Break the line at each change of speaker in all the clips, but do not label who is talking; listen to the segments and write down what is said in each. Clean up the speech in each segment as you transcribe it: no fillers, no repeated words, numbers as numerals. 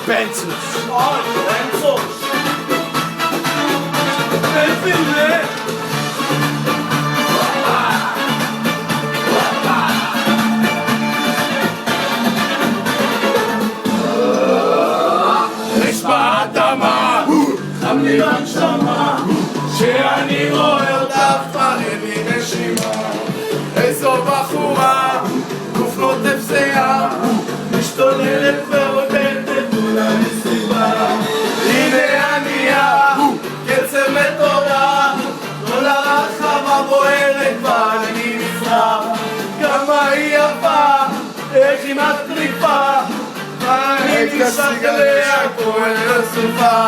Benzos.
Ay, Benzos. Benzos.
יש באדמה, חם לי בנשמה, שאני רואה אותך כבר אין לי נשימה. איזו בחורה, גוף נוטף שיער, משתוללת ורוקדת מול המסיבה. הנה ענייה, קצב מטורף, כל הרחבה בוערת ואני נשרף. כמה היא יפה, איך היא מטריפה, אני נשאר אליה כמו אל הסופה.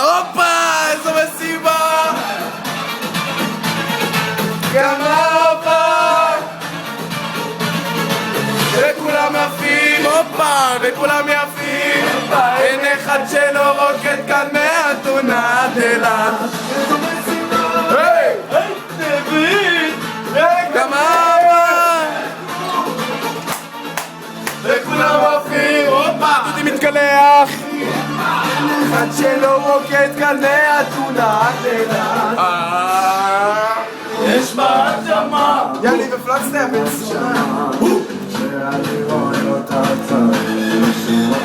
הופה, איזו מסיבה, כמה הופה, וכולם יפים, הופה, וכולם יפים, אין אחד שלא רוקד כאן מהתונה עד אילת. איזו מסיבה, היי, היי, דוד, כמה הופה, וכולם יפים, הופה, דודי מתקלח, אין אחד שלא רוקד כאן מהתונה עד אילת. יש באדמה, יאללה ופלקסטר בן סונה, שאני רואה אותה צריך נשימה.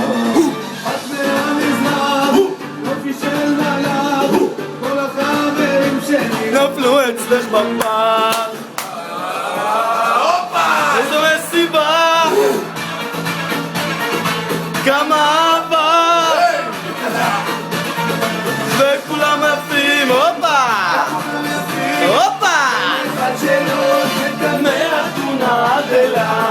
את מהמזרח, יופי של מלאך, כל החברים שלי נפלו אצלך בפח. איזו מסיבה, כמה אהבה, וכולם יפים, הופה, הופה, אחד שלא רוקד כאן מהתונה עד אילת.